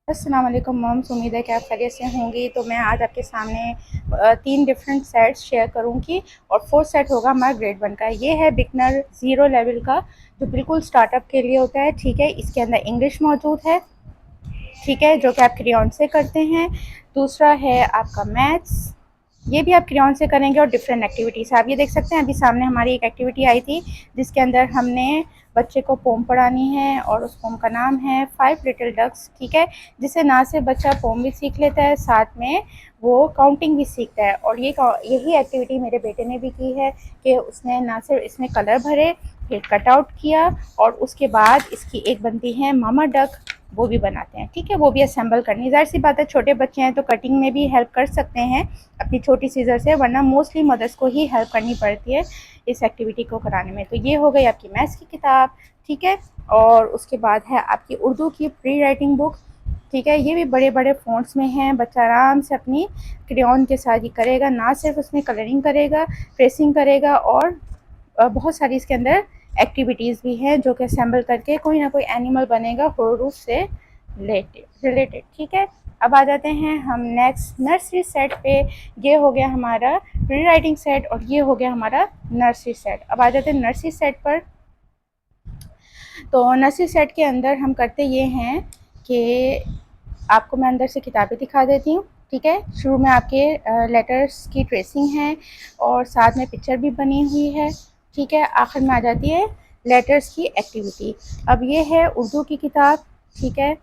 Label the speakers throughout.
Speaker 1: अस्सलाम वालेकुम मॉम्स, उम्मीद है कि आप खैरियत से होंगी। तो मैं आज आपके सामने 3 डिफरेंट सेट्स शेयर करूंगी और फोर्थ सेट होगा हमारा ग्रेड 1 का। ये है बिगनर ज़ीरो लेवल का, जो बिल्कुल स्टार्टअप के लिए होता है। ठीक है, इसके अंदर इंग्लिश मौजूद है, ठीक है, जो कि आप क्रेयॉन से करते हैं। दूसरा है आपका मैथ्स, ये भी आप क्रेयॉन से करेंगे और डिफरेंट एक्टिविटीज़ आप ये देख सकते हैं। अभी सामने हमारी एक एक्टिविटी आई थी जिसके अंदर हमने बच्चे को पोम पढ़ानी है और उस पोम का नाम है 5 लिटिल डक्स। ठीक है, जिससे ना सिर्फ बच्चा पोम भी सीख लेता है, साथ में वो काउंटिंग भी सीखता है। और यही एक्टिविटी मेरे बेटे ने भी की है कि उसने ना सिर्फ इसमें कलर भरे, फिर कट आउट किया और उसके बाद इसकी एक बनती है मामा डक, वो भी बनाते हैं। ठीक है, वो भी असेंबल करनी, ज़ाहिर सी बात है छोटे बच्चे हैं तो कटिंग में भी हेल्प कर सकते हैं अपनी छोटी सीज़र से, वरना मोस्टली मदर्स को ही हेल्प करनी पड़ती है इस एक्टिविटी को कराने में। तो ये हो गई आपकी मैथ्स की किताब। ठीक है, और उसके बाद है आपकी उर्दू की प्री राइटिंग बुक। ठीक है, ये भी बड़े बड़े फ़ॉन्ट्स में हैं, बच्चा आराम से अपनी क्रेयॉन के साथ ही करेगा, ना सिर्फ उसमें कलरिंग करेगा, ट्रेसिंग करेगा, और बहुत सारी इसके अंदर एक्टिविटीज़ भी हैं जो कि असेंबल करके कोई ना कोई एनिमल बनेगा हुरूफ से रिलेटेड। ठीक है, अब आ जाते हैं हम नेक्स्ट नर्सरी सेट पे। ये हो गया हमारा प्री राइटिंग सेट और ये हो गया हमारा नर्सरी सेट। अब आ जाते हैं नर्सरी सेट पर। तो नर्सरी सेट के अंदर हम करते ये हैं कि आपको मैं अंदर से किताबें दिखा देती हूँ। ठीक है, शुरू में आपके लेटर्स की ट्रेसिंग है और साथ में पिक्चर भी बनी हुई है। ठीक है, आखिर में आ जाती है लेटर्स की एक्टिविटी। अब ये है उर्दू की किताब। ठीक है,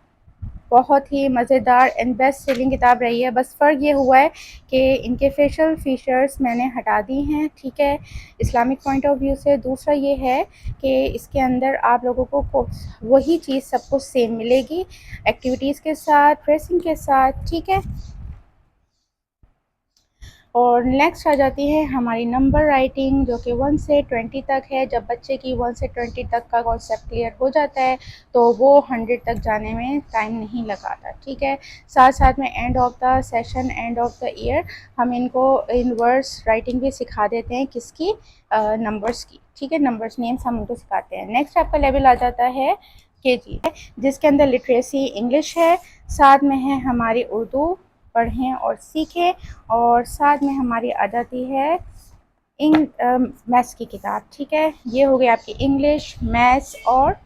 Speaker 1: बहुत ही मज़ेदार एंड बेस्ट सेलिंग किताब रही है। बस फ़र्क ये हुआ है कि इनके फेशियल फ़ीचर्स मैंने हटा दी हैं, ठीक है, इस्लामिक पॉइंट ऑफ व्यू से। दूसरा ये है कि इसके अंदर आप लोगों को वही चीज़ सब कुछ सेम मिलेगी, एक्टिविटीज़ के साथ, ट्रेसिंग के साथ। ठीक है, और नेक्स्ट आ जाती है हमारी नंबर राइटिंग, जो कि 1 से 20 तक है। जब बच्चे की 1 से 20 तक का कॉन्सेप्ट क्लियर हो जाता है तो वो 100 तक जाने में टाइम नहीं लगाता। ठीक है, साथ साथ में end of the session, end of the year हम इनको इन वर्ड्स राइटिंग भी सिखा देते हैं, किसकी, नंबर्स की। ठीक है, नंबर्स नेम्स हम उनको सिखाते हैं। नेक्स्ट आपका लेवल आ जाता है केजी, जिसके अंदर लिटरेसी इंग्लिश है, साथ में है हमारी उर्दू पढ़ें और सीखें, और साथ में हमारी आ जाती है मैथ्स की किताब। ठीक है, ये हो गई आपकी इंग्लिश, मैथ्स और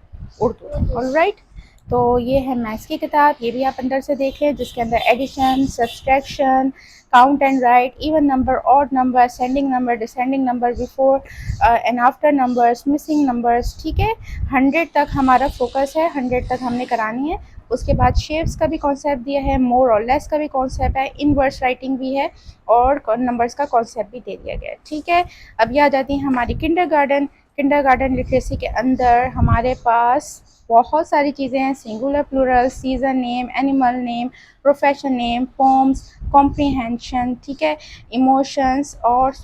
Speaker 1: उर्दू। ऑलराइट, तो ये है मैथ्स की किताब, ये भी आप अंदर से देखें, जिसके अंदर addition, subtraction, count and write, even number, odd number, ascending number, descending number, before and after numbers, missing numbers. ठीक है, 100 तक हमारा फोकस है, 100 तक हमने करानी है। उसके बाद शेप्स का भी कॉन्सेप्ट दिया है, मोर और लेस का भी कॉन्सेप्ट है, इनवर्स राइटिंग भी है, और नंबर्स का कॉन्सेप्ट भी दे दिया गया है। ठीक है, अब ये आ जाती है हमारी किंडरगार्टन। किंडरगार्टन लिटरेसी के अंदर हमारे पास बहुत सारी चीज़ें हैं, singular, plural, season name, animal name, profession name, poems, comprehension, ठीक है, इमोशंस और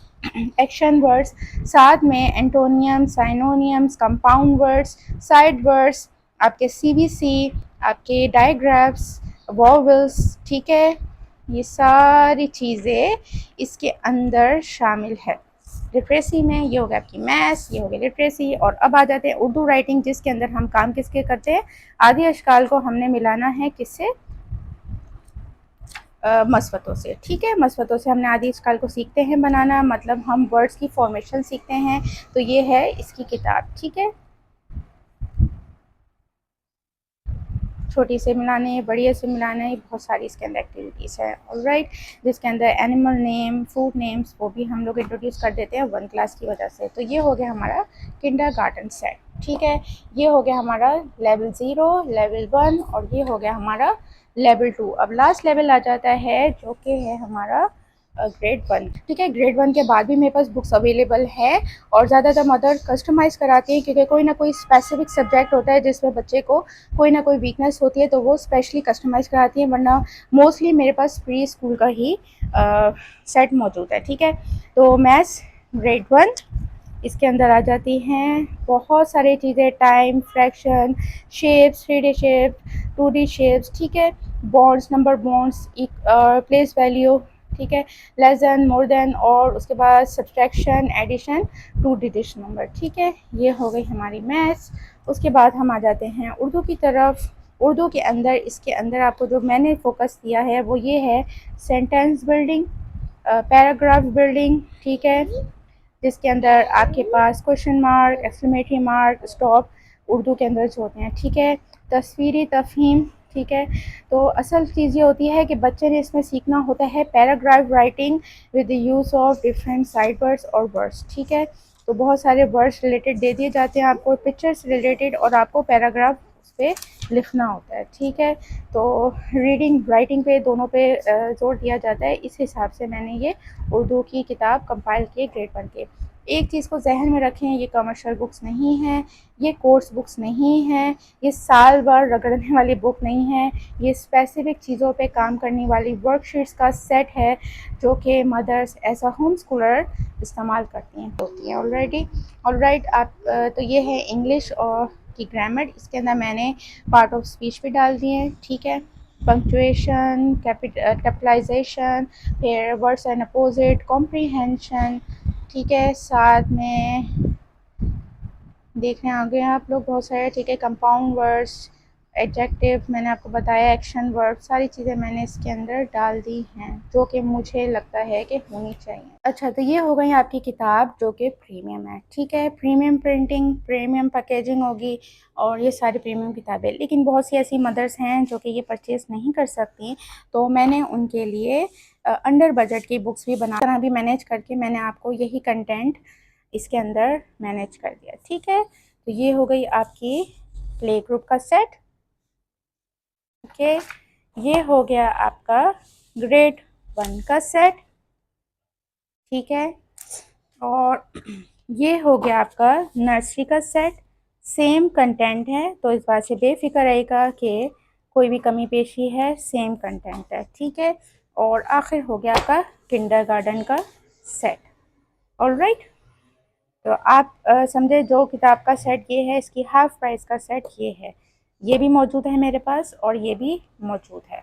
Speaker 1: एक्शन वर्ड्स, साथ में antonym, synonyms, compound words, sight words, आपके सीवीसी, आपके डायग्राफ्स, वॉवल्स। ठीक है, ये सारी चीज़ें इसके अंदर शामिल है लिटरेसी में। ये हो गया आपकी मैथ्स, ये हो गया लिटरेसी। और अब आ जाते हैं उर्दू राइटिंग, जिसके अंदर हम काम किसके करते हैं, आदि अशकाल को हमने मिलाना है किससे, मसवतों से। ठीक है, मसवतों से हमने आदि अशकाल को सीखते हैं बनाना, मतलब हम वर्ड्स की फॉर्मेशन सीखते हैं। तो ये है इसकी किताब। ठीक है, छोटी से मिलाने, बड़ी से मिलाने, बहुत सारी इसके अंदर एक्टिविटीज़ है। ऑलराइट, जिसके अंदर एनिमल नेम, फूड नेम्स, वो भी हम लोग इंट्रोड्यूस कर देते हैं 1 क्लास की वजह से। तो ये हो गया हमारा किंडरगार्टन सेट। ठीक है, ये हो गया हमारा लेवल 0, लेवल 1, और ये हो गया हमारा लेवल 2। अब लास्ट लेवल आ जाता है जो कि है हमारा ग्रेड 1। ठीक है, ग्रेड 1 के बाद भी मेरे पास बुक्स अवेलेबल है, और ज़्यादातर मदर कस्टमाइज़ कराती हैं, क्योंकि कोई ना कोई स्पेसिफिक सब्जेक्ट होता है जिसमें बच्चे को कोई ना कोई वीकनेस होती है, तो वो स्पेशली कस्टमाइज़ कराती हैं, वरना मोस्टली मेरे पास प्री स्कूल का ही सेट मौजूद है। ठीक है, तो मैथ्स ग्रेड 1, इसके अंदर आ जाती हैं बहुत सारी चीज़ें, time, fraction, shapes, 3D shape, 2D shapes. ठीक है, bonds, number bonds, place value, ठीक है, लेस देन, मोर देन, और उसके बाद सब्सट्रैक्शन, एडिशन, 2 डिजिट नंबर। ठीक है, ये हो गई हमारी मैथ्स। उसके बाद हम आ जाते हैं उर्दू की तरफ। उर्दू के अंदर इसके अंदर आपको जो मैंने फोकस किया है वो ये है सेंटेंस बिल्डिंग, पैराग्राफ बिल्डिंग, ठीक है, जिसके अंदर आपके पास question mark, exclamatory mark, stop Urdu के अंदर जो होते हैं, ठीक है, तस्वीरी तफहीम, ठीक है। तो असल चीज़ ये होती है कि बच्चे ने इसमें सीखना होता है paragraph writing with the use of different side words और वर्ड्स, ठीक है। तो बहुत सारे वर्ड्स रिलेटेड दे दिए जाते हैं आपको, पिक्चर्स रिलेटेड, और आपको पैराग्राफ उस पर लिखना होता है, ठीक है। तो रीडिंग राइटिंग पे दोनों पे जोर दिया जाता है। इस हिसाब से मैंने ये उर्दू की किताब कंपाइल की ग्रेड 1 के। एक चीज़ को जहन में रखें, ये कमर्शियल बुक्स नहीं हैं, ये कोर्स बुक्स नहीं हैं, ये साल भर रगड़ने वाली बुक नहीं है, ये स्पेसिफिक चीज़ों पे काम करने वाली वर्कशीट्स का सेट है जो कि mothers as a home schooler इस्तेमाल करती हैं होती हैं ऑलरेडी। ऑलराइट, आप तो ये है इंग्लिश और की ग्रामर, इसके अंदर मैंने पार्ट ऑफ स्पीच भी डाल दिए हैं, ठीक है, पंक्चुएशन, कैपिटलाइजेशन, फिर वर्ड्स एंड अपोजिट, कॉम्प्रीहेंशन, ठीक है, साथ में देखने आ गए हैं आप लोग बहुत सारे, ठीक है, कंपाउंड वर्ड्स, एडजेक्टिव मैंने आपको बताया, एक्शन वर्ब, सारी चीज़ें मैंने इसके अंदर डाल दी हैं जो कि मुझे लगता है कि होनी चाहिए। अच्छा, तो ये हो गई आपकी किताब जो कि प्रीमियम है, ठीक है, प्रीमियम प्रिंटिंग, प्रीमियम पैकेजिंग होगी और ये सारी प्रीमियम किताबें। लेकिन बहुत सी ऐसी मदर्स हैं जो कि ये परचेज़ नहीं कर सकती, तो मैंने उनके लिए अंडर बजट की बुक्स भी बना तरह भी मैनेज करके मैंने आपको यही कंटेंट इसके अंदर मैनेज कर दिया, ठीक है। तो ये हो गई आपकी प्ले ग्रुप का सेट, ओके। ये हो गया आपका ग्रेड 1 का सेट, ठीक है, और ये हो गया आपका नर्सरी का सेट। सेम कंटेंट है, तो इस बात से बेफिक्र रहेगा कि कोई भी कमी पेशी है, सेम कंटेंट है, ठीक है। और आखिर हो गया आपका किंडरगार्टन का सेट, ऑलराइट। तो आप समझे जो किताब का सेट ये है, इसकी हाफ प्राइस का सेट ये है, ये भी मौजूद है मेरे पास और ये भी मौजूद है।